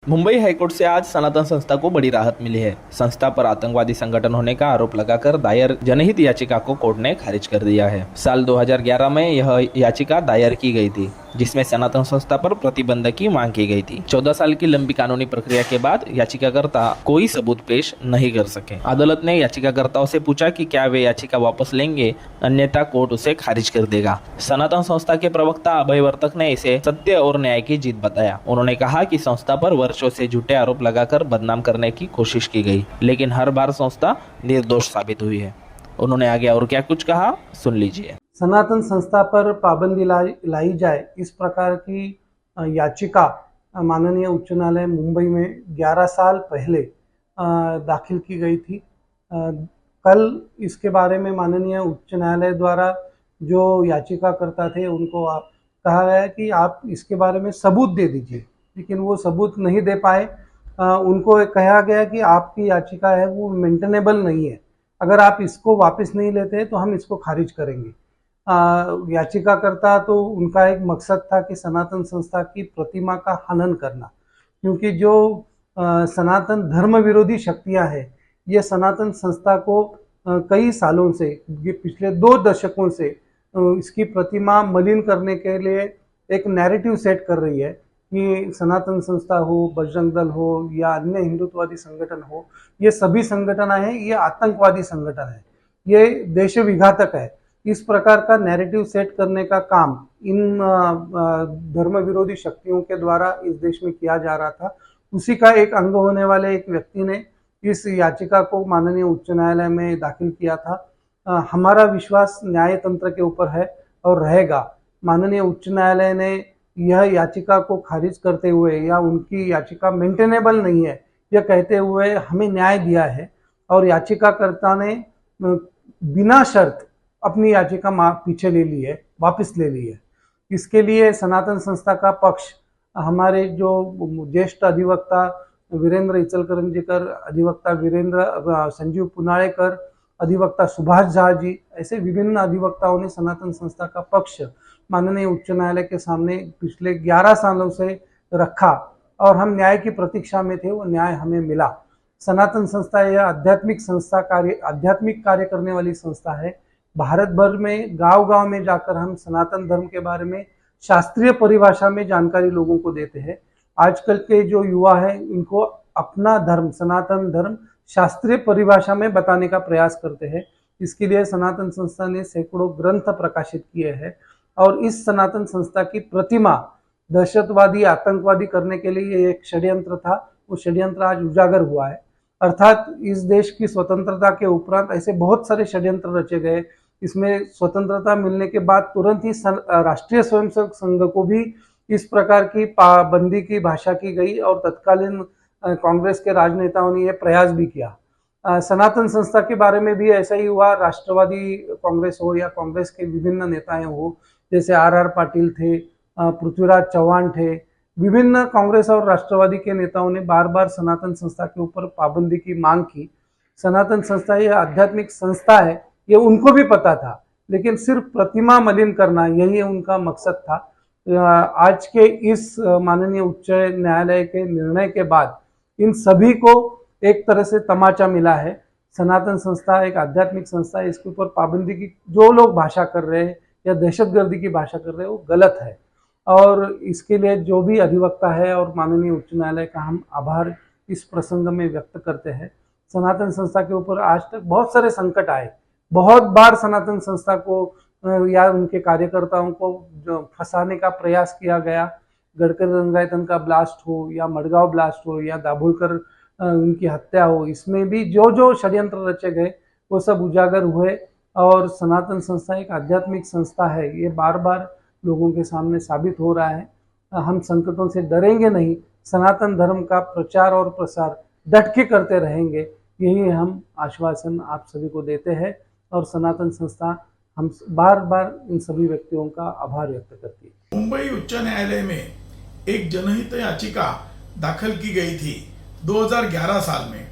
Mumbai high court से आज सनातन संस्था को बड़ी राहत मिली है। संस्था पर आतंकवादी संगठन होने का आरोप लगाकर दायर जनहित याचिका को कोर्ट ने खारिज कर दिया है। साल 2011 में यह याचिका दायर की गई थी, जिसमें सनातन संस्था पर प्रतिबंध की मांग की गई थी। 14 साल की लंबी कानूनी प्रक्रिया के बाद याचिकाकर्ता कोई सबूत पेश नहीं कर सके। अदालत ने याचिकाकर्ताओं से पूछा कि क्या वे याचिका वापस लेंगे, अन्यथा कोर्ट उसे खारिज कर देगा। सनातन संस्था के प्रवक्ता अभय वर्तक ने इसे सत्य और न्याय की जीत बताया। उन्होंने कहा कि संस्था पर वर्षों से झूठे आरोप लगाकर बदनाम करने की कोशिश की गई, लेकिन हर बार संस्था निर्दोष साबित हुई है। उन्होंने आगे और क्या कुछ कहा, सुन लीजिए। सनातन संस्था पर पाबंदी लाई जाए, इस प्रकार की याचिका माननीय उच्च न्यायालय मुंबई में 11 साल पहले दाखिल की गई थी। कल इसके बारे में माननीय उच्च न्यायालय द्वारा जो याचिकाकर्ता थे उनको कहा गया कि आप इसके बारे में सबूत दे दीजिए, लेकिन वो सबूत नहीं दे पाए। उनको कहा गया कि आपकी याचिका है वो मेंटेनेबल नहीं है, अगर आप इसको वापस नहीं लेते तो हम इसको खारिज करेंगे। याचिकाकर्ता तो उनका एक मकसद था कि सनातन संस्था की प्रतिमा का हनन करना, क्योंकि जो सनातन धर्म विरोधी शक्तियां हैं ये सनातन संस्था को कई सालों से, ये पिछले 2 दशकों से इसकी प्रतिमा मलिन करने के लिए एक नैरेटिव सेट कर रही है कि सनातन संस्था हो, बजरंग दल हो या अन्य हिंदुत्ववादी संगठन हो, ये सभी संगठन हैं, ये आतंकवादी संगठन है, ये देश विघातक है। इस प्रकार का नैरेटिव सेट करने का काम इन धर्म विरोधी शक्तियों के द्वारा इस देश में किया जा रहा था। उसी का एक अंग होने वाले एक व्यक्ति ने इस याचिका को माननीय उच्च न्यायालय में दाखिल किया था। हमारा विश्वास न्याय तंत्र के ऊपर है और रहेगा। माननीय उच्च न्यायालय ने यह याचिका को खारिज करते हुए या उनकी याचिका मेंटेनेबल नहीं है यह कहते हुए हमें न्याय दिया है, और याचिकाकर्ता ने बिना शर्त अपनी याचिका पीछे ले ली है, वापस ले ली है। इसके लिए सनातन संस्था का पक्ष हमारे जो ज्येष्ठ अधिवक्ता वीरेंद्र इचलकरंजीकर, अधिवक्ता संजीव पुनाळेकर, अधिवक्ता सुभाष झा जी, ऐसे विभिन्न अधिवक्ताओं ने सनातन संस्था का पक्ष माननीय उच्च न्यायालय के सामने पिछले 11 सालों से रखा और हम न्याय की प्रतीक्षा में थे। वो न्याय हमें मिला। सनातन संस्था यह आध्यात्मिक कार्य करने वाली संस्था है। भारत भर में गांव-गांव में जाकर हम सनातन धर्म के बारे में शास्त्रीय परिभाषा में जानकारी लोगों को देते हैं। आजकल के जो युवा हैं इनको अपना धर्म, सनातन धर्म शास्त्रीय परिभाषा में बताने का प्रयास करते हैं। इसके लिए सनातन संस्था ने सैकड़ों ग्रंथ प्रकाशित किए हैं और इस सनातन संस्था की प्रतिमा दहशतवादी, आतंकवादी करने के लिए एक षड्यंत्र था। वो षड्यंत्र आज उजागर हुआ है। अर्थात इस देश की स्वतंत्रता के उपरांत ऐसे बहुत सारे षड्यंत्र रचे गए। इसमें स्वतंत्रता मिलने के बाद तुरंत ही राष्ट्रीय स्वयंसेवक संघ को भी इस प्रकार की पाबंदी की भाषा की गई और तत्कालीन कांग्रेस के राजनेताओं ने यह प्रयास भी किया। सनातन संस्था के बारे में भी ऐसा ही हुआ। राष्ट्रवादी कांग्रेस हो या कांग्रेस के विभिन्न नेताएं हो, जैसे आर पाटिल थे, पृथ्वीराज चौहान थे, विभिन्न कांग्रेस और राष्ट्रवादी के नेताओं ने बार बार सनातन संस्था के ऊपर पाबंदी की मांग की। सनातन संस्था यह आध्यात्मिक संस्था है, ये उनको भी पता था, लेकिन सिर्फ प्रतिमा मलिन करना यही उनका मकसद था। आज के इस माननीय उच्च न्यायालय के निर्णय के बाद इन सभी को एक तरह से तमाचा मिला है। सनातन संस्था एक आध्यात्मिक संस्था है, इसके ऊपर पाबंदी की जो लोग भाषा कर रहे हैं या दहशतगर्दी की भाषा कर रहे हैं वो गलत है, और इसके लिए जो भी अधिवक्ता है और माननीय उच्च न्यायालय का हम आभार इस प्रसंग में व्यक्त करते हैं। सनातन संस्था के ऊपर आज तक बहुत सारे संकट आए, बहुत बार सनातन संस्था को या उनके कार्यकर्ताओं को जो फंसाने का प्रयास किया गया। गडकरी रंगायतन का ब्लास्ट हो या मडगांव ब्लास्ट हो या दाभोलकर उनकी हत्या हो, इसमें भी जो जो षड्यंत्र रचे गए वो सब उजागर हुए। और सनातन संस्था एक आध्यात्मिक संस्था है, ये बार बार लोगों के सामने साबित हो रहा है। हम संकटों से डरेंगे नहीं, सनातन धर्म का प्रचार और प्रसार डट के करते रहेंगे, यही हम आश्वासन आप सभी को देते हैं। और सनातन संस्था हम बार बार इन सभी व्यक्तियों का आभार व्यक्त करती है। मुंबई उच्च न्यायालय में एक जनहित याचिका दाखिल की गई थी 2011 साल में,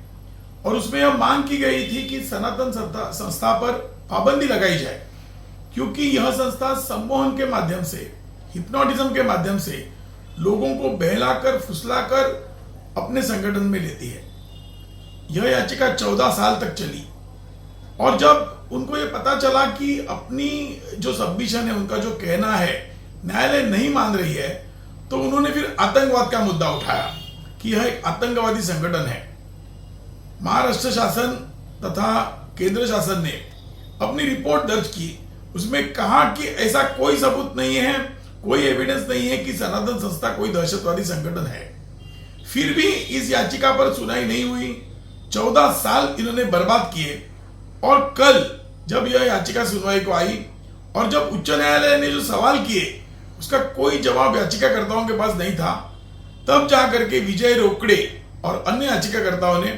और उसमें यह मांग की गई थी कि सनातन संस्था पर पाबंदी लगाई जाए, क्योंकि यह संस्था सम्मोहन के माध्यम से, हिप्नोटिज्म के माध्यम से लोगों को बहलाकर, फुसलाकर अपने संगठन में लेती है। यह याचिका 14 साल तक चली और जब उनको ये पता चला कि अपनी जो सबमिशन है, उनका जो कहना है, न्यायालय नहीं मान रही है, तो उन्होंने फिर आतंकवाद का मुद्दा उठाया कि यह एक आतंकवादी संगठन है। महाराष्ट्र शासन तथा केंद्र शासन ने अपनी रिपोर्ट दर्ज की, उसमें कहा कि ऐसा कोई सबूत नहीं है, कोई एविडेंस नहीं है कि सनातन संस्था कोई दहशतवादी संगठन है। फिर भी इस याचिका पर सुनवाई नहीं हुई। 14 साल इन्होंने बर्बाद किए और कल जब यह याचिका सुनवाई को आई और जब उच्च न्यायालय ने जो सवाल किए उसका कोई जवाब याचिकाकर्ताओं के पास नहीं था, तब जाकर के विजय रोकड़े और अन्य याचिकाकर्ताओं ने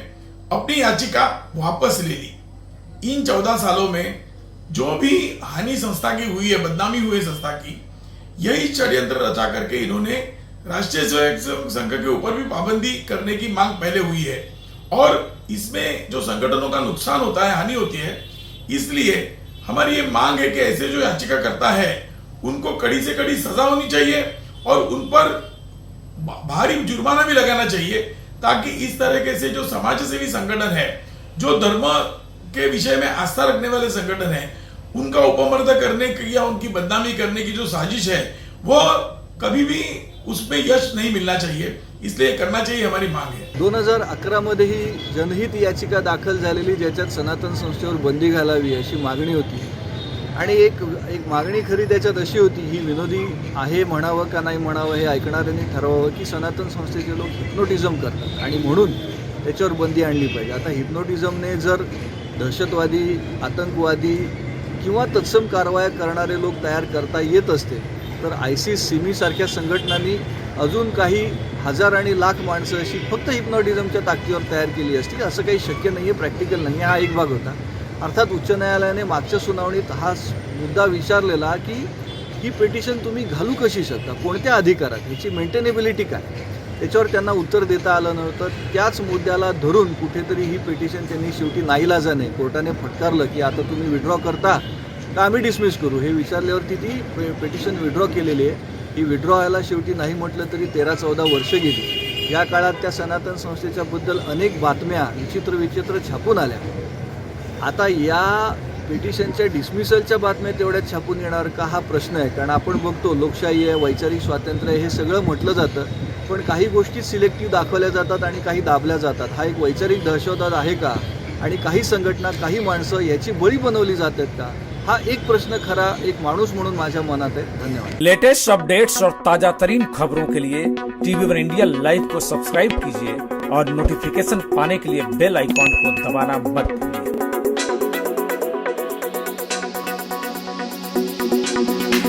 अपनी याचिका वापस ले ली। इन 14 सालों में जो भी हानि संस्था की हुई है, बदनामी हुई है संस्था की, यही षड्यंत्र रचा करके इन्होंने राष्ट्रीय स्वयंसेवक संघ के ऊपर भी पाबंदी करने की मांग पहले हुई है और इसमें जो संगठनों का नुकसान होता है, हानि होती है। इसलिए हमारी ये मांग है कि ऐसे जो याचिकाकर्ता है उनको कड़ी से कड़ी सजा होनी चाहिए और उन पर भारी जुर्माना भी लगाना चाहिए, ताकि इस तरीके से जो समाज सेवी संगठन है, जो धर्म के विषय में आस्था रखने वाले संगठन है, उनका उपमर्द करने की या उनकी बदनामी करने की जो साजिश है, वो कभी भी उसमें यश नहीं मिलना चाहिए। इसलिए करना चाहिए, हमारी मांग है। 2011 मध्ये ही जनहित याचिका दाखल झालेली, ज्याच्यात सनातन संस्थेवर बंदी घालावी अशी मागणी होती आणि एक मागणी खरी त्याच्यात अशी होती, ही विनोदी आहे म्हणावं का नाही म्हणावं हे ऐकणाऱ्यांनी ठरवावं, की सनातन संस्थेचे लोक हिप्नोटिझम करतात आणि म्हणून त्याच्यावर बंदी आणली पाहिजे। आता हिप्नोटिझमने जर दहशतवादी, आतंकवादी किंवा तत्सम कारवाया करणारे लोक तयार करता येत असते, तर ISIS, सिमी सारख्या संघटनांनी अजून काही हजार आणि लाख माणसं अशी फक्त हिप्नोटिझमच्या ताकदीवर तयार केली असती। असं काही शक्य नाही आहे, प्रॅक्टिकल नाही आहे। हा एक भाग होता। अर्थात उच्च न्यायालयाने मागच्या सुनावणीत हा मुद्दा विचारलेला की ही पिटिशन तुम्ही घालू कशी शकता, कोणत्या अधिकारात, याची मेंटेनेबिलिटी काय, त्याच्यावर त्यांना उत्तर देता आलं नव्हतं। त्याच मुद्द्याला धरून कुठेतरी ही पिटिशन त्यांनी शेवटी नाईलाजाने कोर्टाने फटकारलं की आता तुम्ही विड्रॉ करता का आम्ही डिसमिस करू, हे विचारल्यावरती ती पिटिशन विड्रॉ केलेली आहे। ही विड्रॉ व्हायला शेवटी नाही म्हटलं तरी 13-14 वर्ष गेली। या काळात त्या सनातन संस्थेच्याबद्दल अनेक बातम्या विचित्र छापून आल्या। आता या पिटिशनच्या डिसमिसलच्या बातम्या तेवढ्यात छापून येणार का, हा प्रश्न आहे। कारण आपण बघतो लोकशाही आहे, वैचारिक स्वातंत्र्य आहे, हे सगळं म्हटलं जातं, पण काही गोष्टी सिलेक्टिव्ह दाखवल्या जातात आणि काही दाबल्या जातात। हा एक वैचारिक दहशतवाद आहे का, आणि काही संघटना, काही माणसं याची बळी बनवली जातात का, हा एक प्रश्न खरा एक माणूस म्हणून माझ्या मनात आहे। धन्यवाद। लेटेस्ट अपडेट्स और ताजा तरीन खबरों के लिए TV1 इंडिया लाइव को सब्सक्राइब कीजिए और नोटिफिकेशन पाने के लिए बेल आइकॉन को दबाना मत भूलिए।